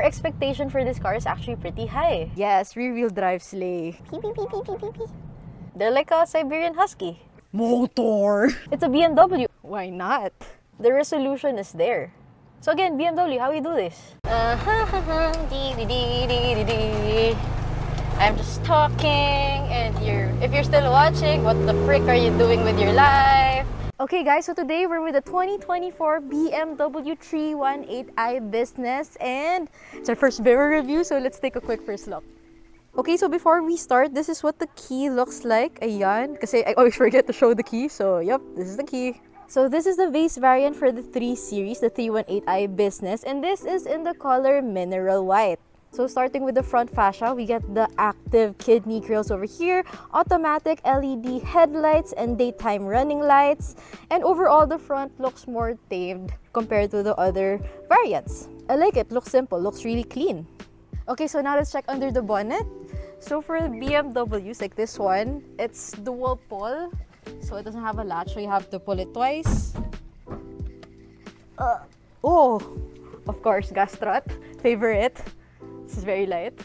expectation for this car is actually pretty high. Yes, rear-wheel drive sleigh. Pee, pee, pee, pee, pee, pee, pee. They're like a Siberian Husky. Motor! It's a BMW. Why not? The resolution is there. So again, BMW, how we do this? I'm just talking, and if you're still watching, what the frick are you doing with your life? Okay guys, so today we're with the 2024 BMW 318i business, and it's our first mirror review, so let's take a quick first look. Okay, so before we start, this is what the key looks like. Ayan, kasi I always forget to show the key, so yep, this is the key. So this is the base variant for the 3 Series, the 318i business, and this is in the color mineral white. So starting with the front fascia, we get the active kidney grills over here, automatic LED headlights and daytime running lights, and overall the front looks more tamed compared to the other variants. I like it, looks simple, looks really clean. Okay, so now let's check under the bonnet. So for the BMWs like this one, it's dual pull. So it doesn't have a latch, so you have to pull it twice. Oh, of course, gas strut, favorite. This is very light.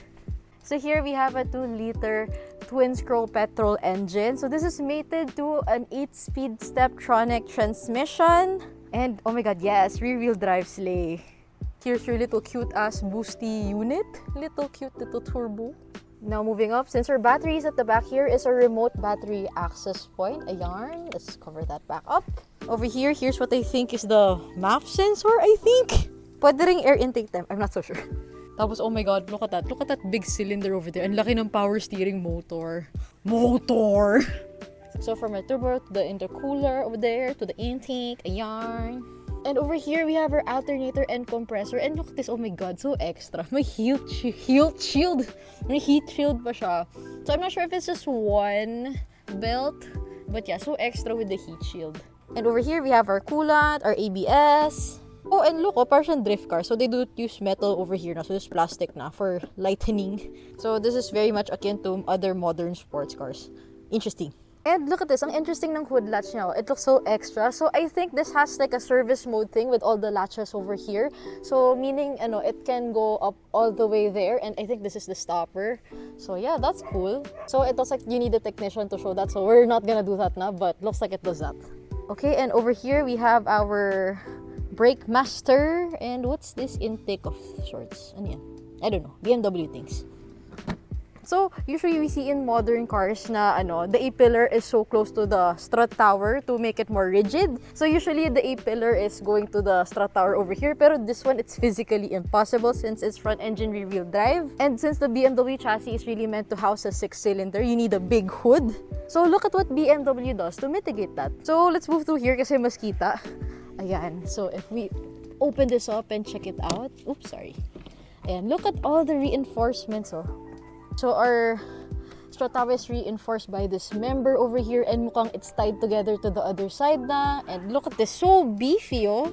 So here we have a 2-liter twin-scroll petrol engine. So this is mated to an 8-speed Steptronic transmission. And oh my god, yes, rear-wheel drive sleigh. Here's your little cute-ass boosty unit. Little cute little turbo. Now moving up, since our battery is at the back, here is a remote battery access point. Ayan, let's cover that back up. Over here, here's what I think is the MAF sensor, I think. Pwede ring air intake temp, I'm not so sure. Tapos, oh my god, look at that. Look at that big cylinder over there. Ang laki ng power steering motor. Motor! So from our turbo to the intercooler over there, to the intake, ayan. And over here, we have our alternator and compressor. And look at this, oh my god, so extra. May heat shield. May heat shield pa siya. So I'm not sure if it's just one belt. But yeah, so extra with the heat shield. And over here, we have our coolant, our ABS. Oh, and look, parang siyang drift car. So they do use metal over here na. So this plastic na for lightening. So this is very much akin to other modern sports cars. Interesting. And look at this, ang interesting ng hood latch niya. It looks so extra. So I think this has like a service mode thing with all the latches over here. So meaning, it can go up all the way there. And I think this is the stopper. So yeah, that's cool. So it looks like you need a technician to show that. So we're not gonna do that now, but looks like it does that. Okay, and over here we have our brake master. And what's this intake of sorts? Ano yan? I don't know. BMW things. So, usually we see in modern cars na the A-pillar is so close to the strut tower to make it more rigid. So, usually the A-pillar is going to the strut tower over here. Pero this one, it's physically impossible since it's front engine rear-wheel drive. And since the BMW chassis is really meant to house a 6-cylinder, you need a big hood. So, look at what BMW does to mitigate that. So, let's move through here kasi mas kita. Ayan. So, if we open this up and check it out. Oops, sorry. Ayan. Look at all the reinforcements, oh. So our strut tower is reinforced by this member over here, and mukhang it's tied together to the other side na. And look at this, so beefy, oh.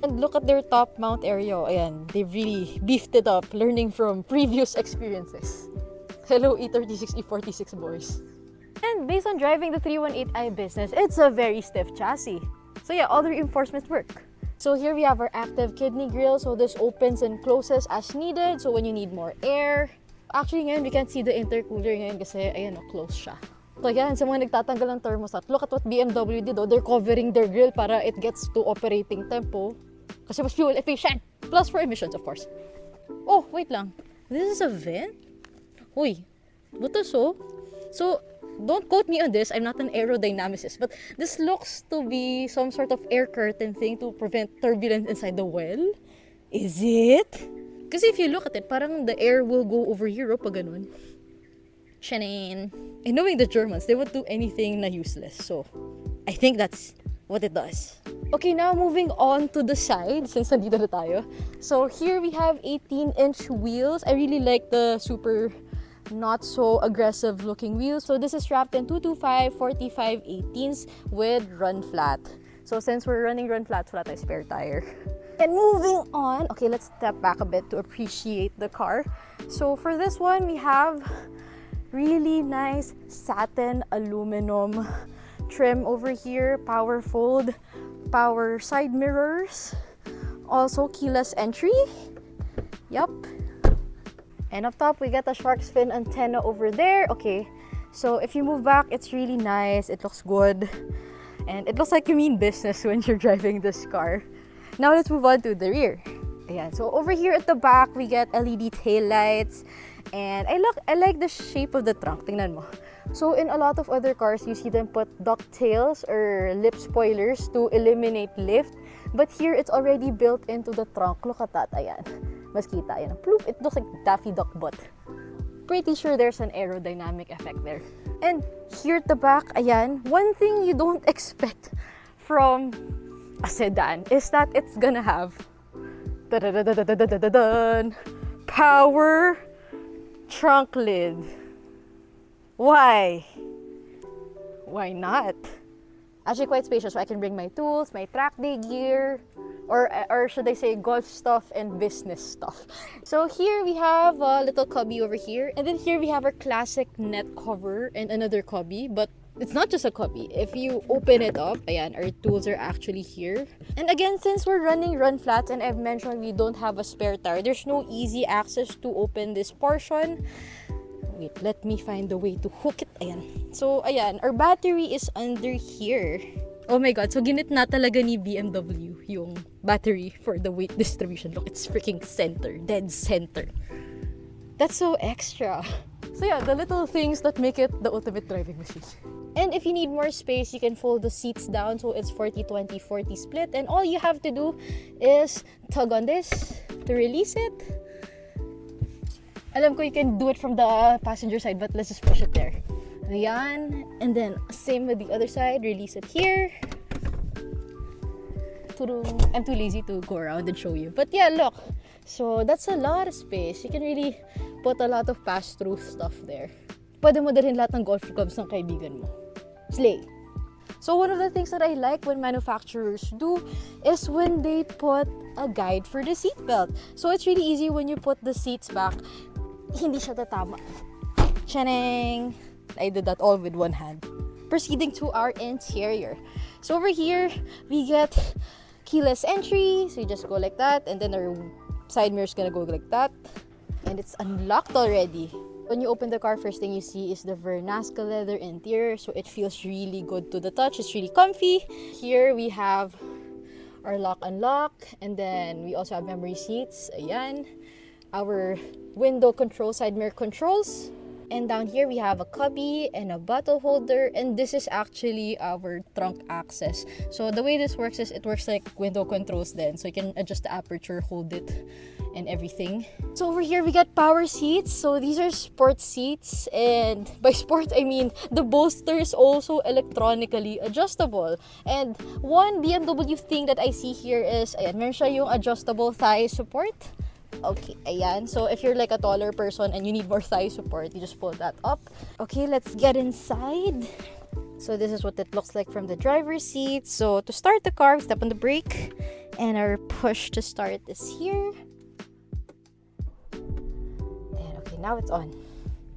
And look at their top mount area. Ayan, they really beefed it up, learning from previous experiences. Hello E36, E46 boys. And based on driving the 318i business, it's a very stiff chassis. So yeah, all the reinforcements work. So here we have our active kidney grill. So this opens and closes as needed. So when you need more air. Actually, ngayon, we can't see the intercooler ngayon kasi, ayan, close siya. So, yan, sa mga nagtatanggal ng thermostat, look at what BMW did, oh. They're covering their grill para it gets to operating tempo. Kasi mas fuel efficient. Plus for emissions, of course. Oh, wait lang. This is a vent? Uy, butas, oh. So, don't quote me on this. I'm not an aerodynamicist. But this looks to be some sort of air curtain thing to prevent turbulence inside the well. Is it? Kasi if you look at it, parang the air will go over here, pag ganun. Shanane. And knowing the Germans, they would do anything na useless. So, I think that's what it does. Okay, now moving on to the side, since nandito na tayo. So, here we have 18-inch wheels. I really like the super not so aggressive looking wheels. So, this is wrapped in 225 45 18s with run flat. So, since we're running run flat, wala tayo spare tire. And moving on, okay, let's step back a bit to appreciate the car. So for this one, we have really nice satin aluminum trim over here, power fold, power side mirrors, also keyless entry. Yup. And up top, we get a shark's fin antenna over there. Okay, so if you move back, it's really nice. It looks good. And it looks like you mean business when you're driving this car. Now let's move on to the rear. Ayan, so over here at the back, we get LED taillights. And I like the shape of the trunk. Tingnan mo. So in a lot of other cars, you see them put ducktails or lip spoilers to eliminate lift. But here, it's already built into the trunk. Look at that. Ayan. Mas kita. Ayan. Ploop. It looks like Daffy Duck butt. Pretty sure there's an aerodynamic effect there. And here at the back, ayan, one thing you don't expect from a sedan is that it's gonna have power trunk lid. Why? Why not? Actually quite spacious, so I can bring my tools, my track day gear, or should I say golf stuff and business stuff. So here we have a little cubby over here, and then here we have our classic net cover and another cubby, but it's not just a cubby. If you open it up, ayan, our tools are actually here. And again, since we're running run flats and I've mentioned we don't have a spare tire, there's no easy access to open this portion. Wait, let me find a way to hook it. Ayan. So, ayan, our battery is under here. Oh my god, so ginit na talaga ni BMW yung battery for the weight distribution. Look, it's freaking center, dead center. That's so extra. So yeah, the little things that make it the ultimate driving machine. And if you need more space, you can fold the seats down so it's 40-20-40 split. And all you have to do is tug on this to release it. Alam ko you can do it from the passenger side, but let's just push it there. Ayan. And then same with the other side, release it here. I'm too lazy to go around and show you. But yeah, look. So that's a lot of space. You can really put a lot of pass-through stuff there. Pwede mo dalhin lahat ng golf clubs ng kaibigan mo. Slay! So one of the things that I like when manufacturers do is when they put a guide for the seatbelt. So it's really easy when you put the seats back, hindi siya tatama. Chanang! I did that all with one hand. Proceeding to our interior. So over here, we get keyless entry. So you just go like that, and then our side mirror is gonna go like that. And it's unlocked already. When you open the car, first thing you see is the Vernasca leather interior, so it feels really good to the touch. It's really comfy. Here we have our lock unlock, and then we also have memory seats. Ayan. Our window control, side mirror controls. And down here we have a cubby and a bottle holder, and this is actually our trunk access. So the way this works is it works like window controls then, so you can adjust the aperture, hold it, and everything. So over here we got power seats. So these are sport seats, and by sport I mean the bolster is also electronically adjustable. And one BMW thing that I see here is ayan, meron siya yung adjustable thigh support. Okay, ayan. So if you're like a taller person and you need more thigh support, you just pull that up. Okay, let's get inside. So this is what it looks like from the driver's seat. So to start the car, we step on the brake, and our push to start is here. And okay, now it's on.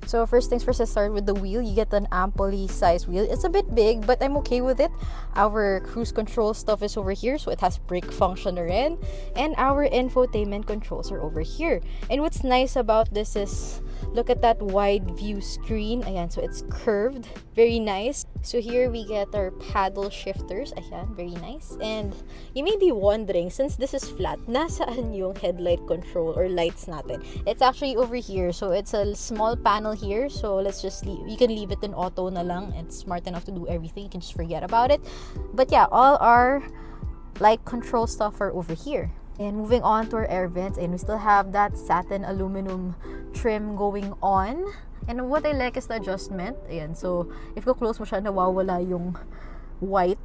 So first things first, let's start with the wheel. You get an amply sized wheel. It's a bit big, but I'm okay with it. Our cruise control stuff is over here, so it has brake function na rin. And our infotainment controls are over here. And what's nice about this is, look at that wide view screen. Ayan, so it's curved. Very nice. So here we get our paddle shifters. Ayan, very nice. And you may be wondering, since this is flat, nasaan yung headlight control or lights natin? It's actually over here. So it's a small panel here. So let's just leave. You can leave it in auto na lang. It's smart enough to do everything. You can just forget about it. But yeah, all our light control stuff are over here. And moving on to our air vents, and we still have that satin aluminum trim going on. And what I like is the adjustment. Ayan, so if you close mo siya, nawawala yung white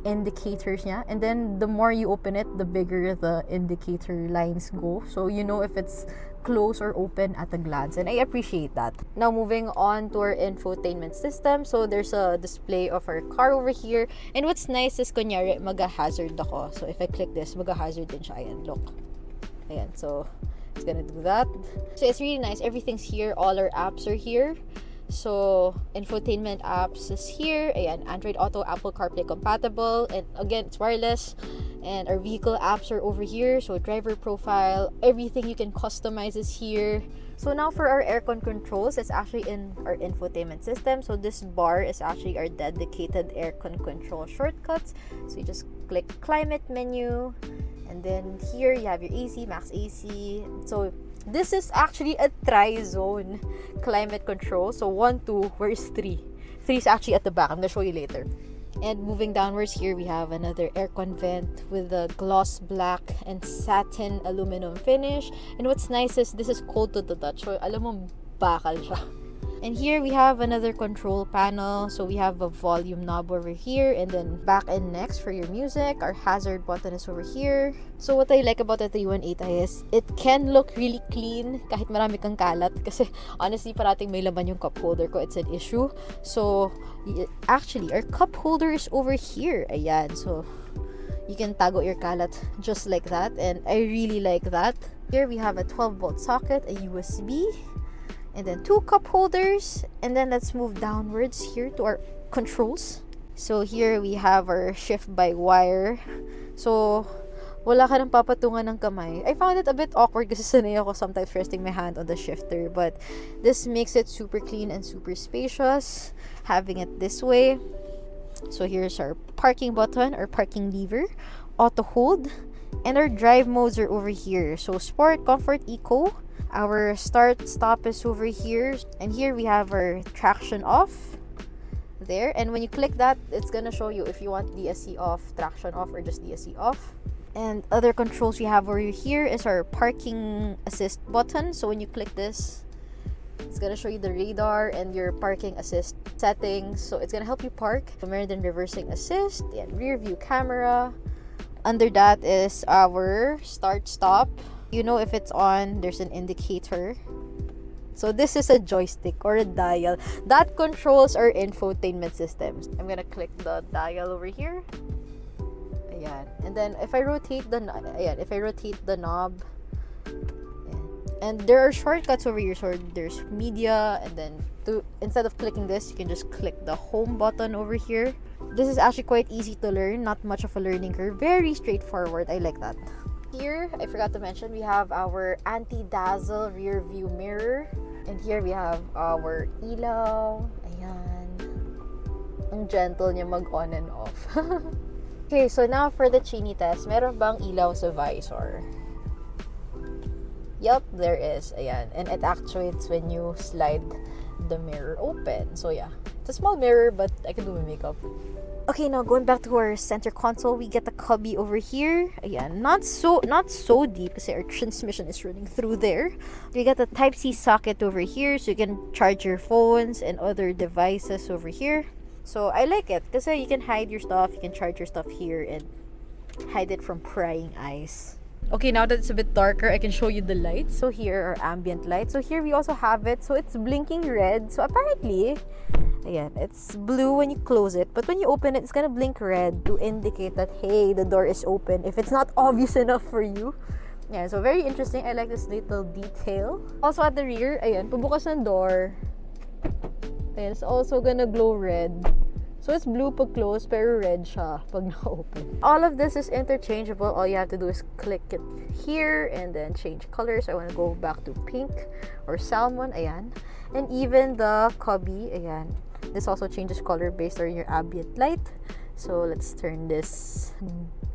indicators niya. And then the more you open it, the bigger the indicator lines go. So you know if it's close or open at a glance, and I appreciate that. Now moving on to our infotainment system. So there's a display of our car over here, and what's nice is kunyari mag-hazard ako. So if I click this, mag-hazard din siya. Ayan, look. Ayan, so it's gonna do that. So it's really nice. Everything's here. All our apps are here. So infotainment apps is here. Ayan, Android Auto, Apple CarPlay compatible, and again, it's wireless. And our vehicle apps are over here. So driver profile, everything you can customize is here. So now for our aircon controls, it's actually in our infotainment system. So this bar is actually our dedicated aircon control shortcuts. So you just click climate menu, and then here you have your AC, max AC. So this is actually a tri-zone climate control. So 1, 2, where is 3? 3 is actually at the back. I'm gonna show you later. And moving downwards here, we have another aircon vent with a gloss black and satin aluminum finish. And what's nice is this is cold to the touch. So alam mo, bakal siya. And here we have another control panel. So we have a volume knob over here, and then back and next for your music. Our hazard button is over here. So what I like about the 318i is it can look really clean kahit marami kang kalat. Kasi honestly, parating may laman yung cup holder ko. It's an issue. So actually, our cup holder is over here. Ayan. So you can tago your kalat just like that. And I really like that. Here we have a 12-volt socket, a USB, and then 2 cup holders. And then let's move downwards here to our controls. So here we have our shift by wire. So wala ka nang papatungan ng kamay. I found it a bit awkward kasi sanay ako sometimes resting my hand on the shifter, but this makes it super clean and super spacious having it this way. So here's our parking button, our parking lever, auto hold, and our drive modes are over here. So sport, comfort, eco. Our start stop is over here, and here we have our traction off there. And when you click that, it's gonna show you if you want DSC off, traction off, or just DSC off. And other controls we have over here is our parking assist button. So when you click this, it's gonna show you the radar and your parking assist settings. So it's gonna help you park. Meron din reversing assist and rear view camera. Under that is our start stop. You know if it's on, there's an indicator. So this is a joystick or a dial that controls our infotainment systems. I'm gonna click the dial over here. Ayan. And then if I rotate the knob, and there are shortcuts over here. So there's media, and then instead of clicking this, you can just click the home button over here. This is actually quite easy to learn, not much of a learning curve, very straightforward. I like that. Here, I forgot to mention, we have our anti-dazzle rear view mirror. And here we have our ilaw. Ayan. Ang gentle niya mag-on and off. Okay, so now for the Chini test. Meron bang ilaw sa visor? Yup, there is. Ayan. And it actuates when you slide the mirror open. So yeah, it's a small mirror, but I can do my makeup. Okay, now going back to our center console, we get the cubby over here. Ayan, not so deep kasi our transmission is running through there. We got the Type-C socket over here, so you can charge your phones and other devices over here. So I like it kasi you can hide your stuff, you can charge your stuff here and hide it from prying eyes. Okay, now that it's a bit darker, I can show you the lights. So here are ambient lights. So here we also have it. So it's blinking red. So apparently, ayan, it's blue when you close it. But when you open it, it's gonna blink red to indicate that, hey, the door is open. If it's not obvious enough for you. Yeah, so very interesting. I like this little detail. Also at the rear, ayan, pabukas ng door. Ayan, it's also gonna glow red. So it's blue pag close, pero red siya pag na-open. All of this is interchangeable. All you have to do is click it here and then change colors. I want to go back to pink or salmon. Ayan. And even the cubby, ayan. This also changes color based on your ambient light. So let's turn this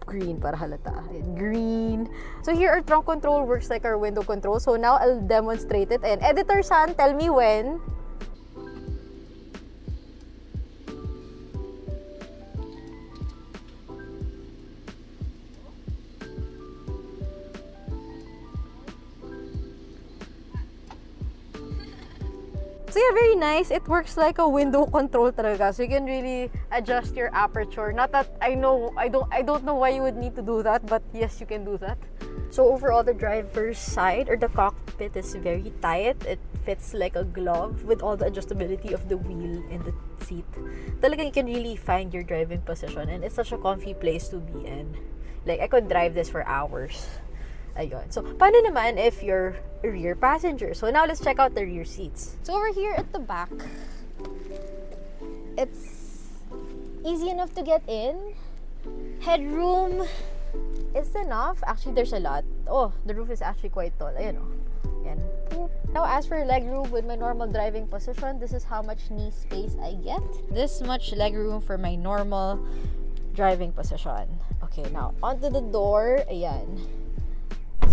green para halata. Ayan, green. So here our trunk control works like our window control. So now I'll demonstrate it. And Editor San, tell me when. So yeah, very nice. It works like a window control talaga. So you can really adjust your aperture. Not that I don't know why you would need to do that, but yes, you can do that. So overall, the driver's side or the cockpit is very tight. It fits like a glove with all the adjustability of the wheel and the seat. Talaga you can really find your driving position, and it's such a comfy place to be in. Like I could drive this for hours. Ayun. So, paano naman if you're a rear passenger? So, now let's check out the rear seats. So, over here at the back, it's easy enough to get in. Headroom, is enough. Actually, there's a lot. Oh, the roof is actually quite tall. Ayan o. Ayan. Now, as for legroom with my normal driving position, this is how much knee space I get. This much legroom for my normal driving position. Okay, now onto the door. Ayan.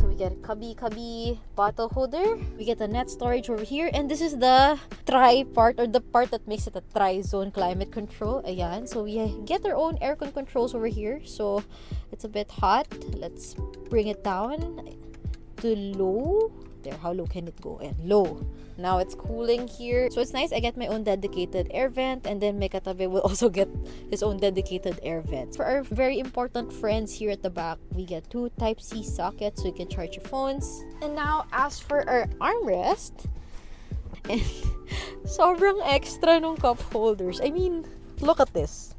So we get a cubby bottle holder. We get a net storage over here. And this is the tri part, or the part that makes it a tri-zone climate control. Ayan. So we get our own aircon controls over here. So it's a bit hot. Let's bring it down to low. There, how low can it go? And low. Now it's cooling here. So it's nice. I get my own dedicated air vent, and then my katabi will also get his own dedicated air vent. For our very important friends here at the back, we get 2 Type-C sockets so you can charge your phones. And now, as for our armrest, and sobrang extra nung cup holders. I mean, look at this.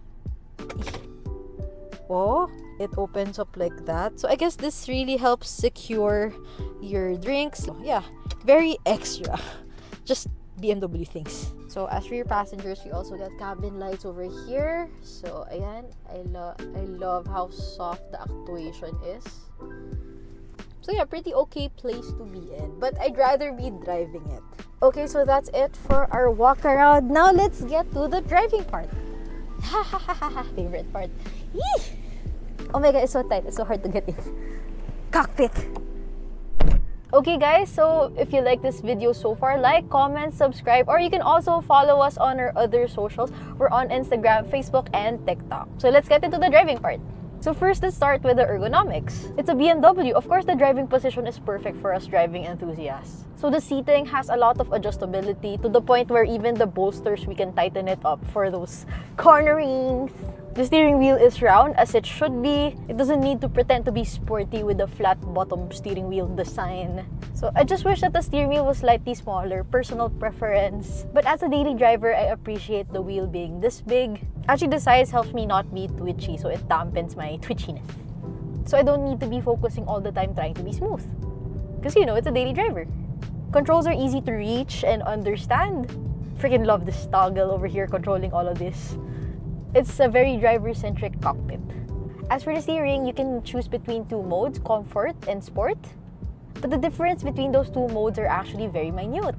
Oh, it opens up like that. So I guess this really helps secure your drinks. So yeah, very extra. Just BMW things. So as for your passengers, we also got cabin lights over here. So ayan, I love how soft the actuation is. So yeah, pretty okay place to be in. But I'd rather be driving it. Okay, so that's it for our walk around. Now let's get to the driving part. Favorite part. Yee! Oh my god, it's so tight. It's so hard to get in. Cockpit! Okay guys, so if you like this video so far, like, comment, subscribe, or you can also follow us on our other socials. We're on Instagram, Facebook, and TikTok. So let's get into the driving part. So first, let's start with the ergonomics. It's a BMW. Of course, the driving position is perfect for us driving enthusiasts. So the seating has a lot of adjustability to the point where even the bolsters, we can tighten it up for those cornerings. The steering wheel is round as it should be. It doesn't need to pretend to be sporty with a flat bottom steering wheel design. So I just wish that the steering wheel was slightly smaller, personal preference. But as a daily driver, I appreciate the wheel being this big. Actually, the size helps me not be twitchy, so it dampens my twitchiness. So I don't need to be focusing all the time trying to be smooth. Because you know, it's a daily driver. Controls are easy to reach and understand. Freaking love this toggle over here controlling all of this. It's a very driver-centric cockpit. As for the steering, you can choose between 2 modes, comfort and sport. But the difference between those 2 modes are actually very minute.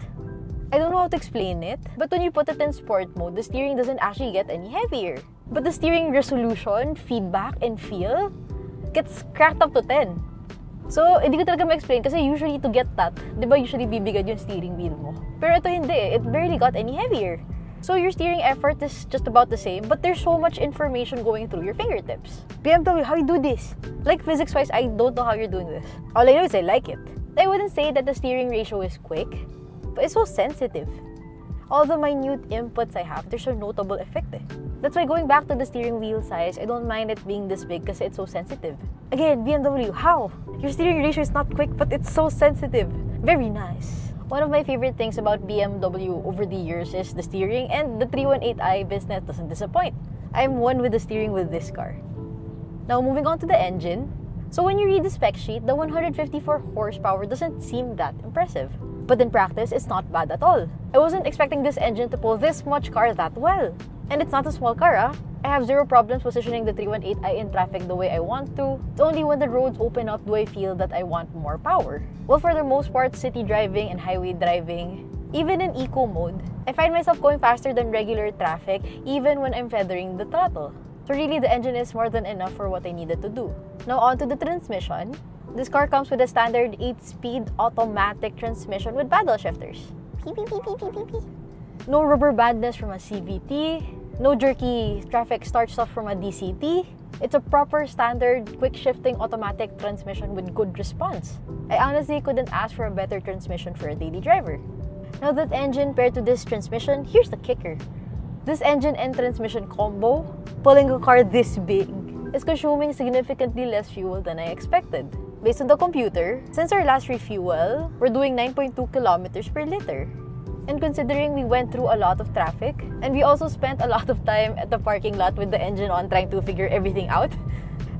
I don't know how to explain it, but when you put it in sport mode, the steering doesn't actually get any heavier. But the steering resolution, feedback, and feel gets cracked up to 10. So, hindi ko talaga ma-explain kasi usually to get that, di ba usually bibigad yung steering wheel mo? Pero ito hindi, it barely got any heavier. So your steering effort is just about the same, but there's so much information going through your fingertips. BMW, how you do this? Like physics-wise, I don't know how you're doing this. All I know is I like it. I wouldn't say that the steering ratio is quick, but it's so sensitive. All the minute inputs I have, there's a notable effect eh. That's why going back to the steering wheel size, I don't mind it being this big because it's so sensitive. Again, BMW, how? Your steering ratio is not quick, but it's so sensitive. Very nice. One of my favorite things about BMW over the years is the steering, and the 318i business doesn't disappoint. I'm one with the steering with this car. Now moving on to the engine. So when you read the spec sheet, the 154 horsepower doesn't seem that impressive. But in practice, it's not bad at all. I wasn't expecting this engine to pull this much car that well. And it's not a small car, ah. I have zero problems positioning the 318i in traffic the way I want to. It's only when the roads open up do I feel that I want more power. Well, for the most part, city driving and highway driving, even in eco mode, I find myself going faster than regular traffic even when I'm feathering the throttle. So really, the engine is more than enough for what I needed to do. Now on to the transmission. This car comes with a standard 8-speed automatic transmission with paddle shifters. Beep, beep, beep, beep, beep, beep. No rubber bandness from a CVT. No jerky traffic start stuff from a DCT. It's a proper standard quick shifting automatic transmission with good response. I honestly couldn't ask for a better transmission for a daily driver. Now that engine paired to this transmission, here's the kicker. This engine and transmission combo, pulling a car this big, is consuming significantly less fuel than I expected. Based on the computer, since our last refuel, we're doing 9.2 kilometers per liter. And considering we went through a lot of traffic, and we also spent a lot of time at the parking lot with the engine on trying to figure everything out,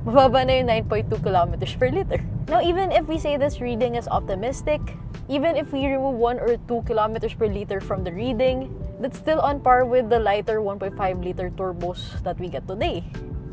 mababa na yung 9.2 kilometers per liter. Now, even if we say this reading is optimistic, even if we remove 1 or 2 kilometers per liter from the reading, that's still on par with the lighter 1.5 liter turbos that we get today.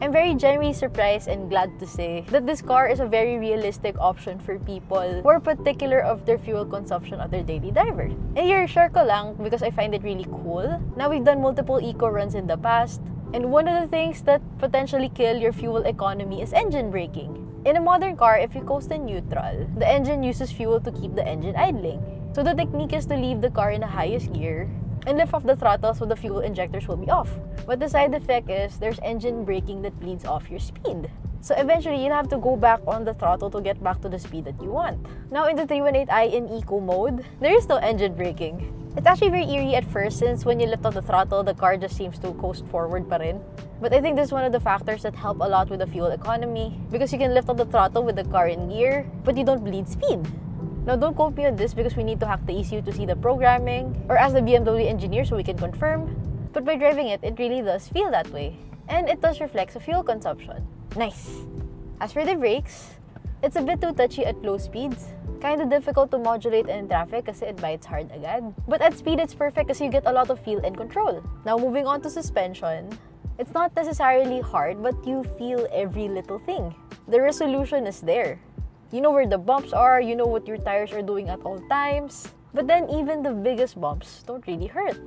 I'm very genuinely surprised and glad to say that this car is a very realistic option for people who are particular of their fuel consumption of their daily driver. And here, share ko lang because I find it really cool. Now, we've done multiple eco runs in the past, and one of the things that potentially kill your fuel economy is engine braking. In a modern car, if you coast in neutral, the engine uses fuel to keep the engine idling. So the technique is to leave the car in the highest gear and lift off the throttle so the fuel injectors will be off. But the side effect is there's engine braking that bleeds off your speed. So eventually, you'll have to go back on the throttle to get back to the speed that you want. Now in the 318i in eco mode, there is no engine braking. It's actually very eerie at first since when you lift off the throttle, the car just seems to coast forward pa rin. But I think this is one of the factors that help a lot with the fuel economy because you can lift off the throttle with the car in gear, but you don't bleed speed. Now, don't quote me on this because we need to hack the ECU to see the programming or ask the BMW engineer so we can confirm. But by driving it, it really does feel that way. And it does reflect the fuel consumption. Nice! As for the brakes, it's a bit too touchy at low speeds. Kinda difficult to modulate in traffic kasi it bites hard agad. But at speed, it's perfect kasi you get a lot of feel and control. Now, moving on to suspension, it's not necessarily hard, but you feel every little thing. The resolution is there. You know where the bumps are, you know what your tires are doing at all times. But then even the biggest bumps don't really hurt.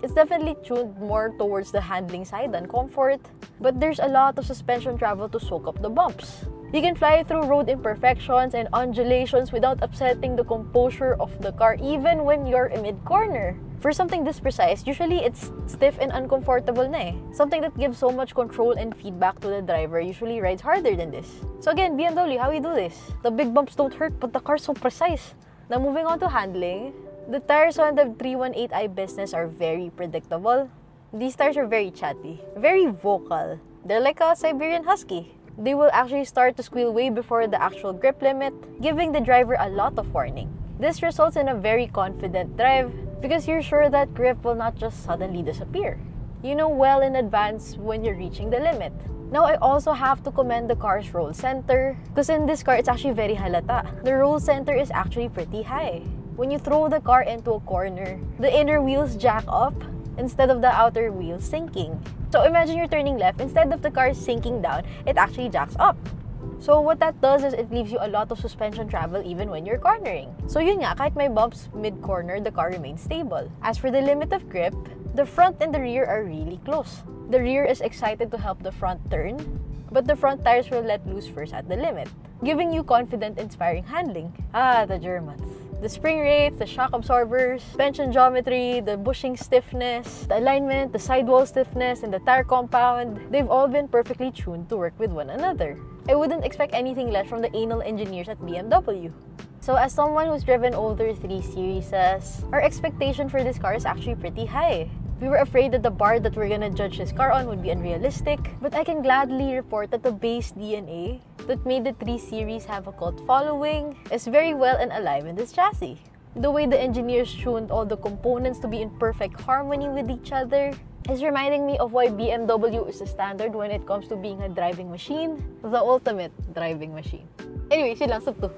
It's definitely tuned more towards the handling side than comfort, but there's a lot of suspension travel to soak up the bumps. You can fly through road imperfections and undulations without upsetting the composure of the car even when you're mid-corner. For something this precise, usually it's stiff and uncomfortable na eh. Something that gives so much control and feedback to the driver usually rides harder than this. So again, BMW, how we do this? The big bumps don't hurt, but the car's so precise. Now moving on to handling, the tires on the 318i business are very predictable. These tires are very chatty, very vocal. They're like a Siberian Husky. They will actually start to squeal way before the actual grip limit, giving the driver a lot of warning. This results in a very confident drive because you're sure that grip will not just suddenly disappear. You know well in advance when you're reaching the limit. Now, I also have to commend the car's roll center because in this car, it's actually very halata. The roll center is actually pretty high. When you throw the car into a corner, the inner wheels jack up instead of the outer wheels sinking. So imagine you're turning left, instead of the car sinking down, it actually jacks up. So what that does is it leaves you a lot of suspension travel even when you're cornering. So yun nga, kahit may bumps mid-corner, the car remains stable. As for the limit of grip, the front and the rear are really close. The rear is excited to help the front turn, but the front tires will let loose first at the limit, giving you confident, inspiring handling. Ah, the Germans. The spring rates, the shock absorbers, suspension geometry, the bushing stiffness, the alignment, the sidewall stiffness, and the tire compound, they've all been perfectly tuned to work with one another. I wouldn't expect anything less from the anal engineers at BMW. So as someone who's driven older 3 Series, our expectation for this car is actually pretty high. We were afraid that the bar that we're gonna judge this car on would be unrealistic, but I can gladly report that the base DNA that made the 3 Series have a cult following is very well and alive in this chassis. The way the engineers tuned all the components to be in perfect harmony with each other is reminding me of why BMW is the standard when it comes to being a driving machine, the ultimate driving machine. Anyway, yun lang, sub to.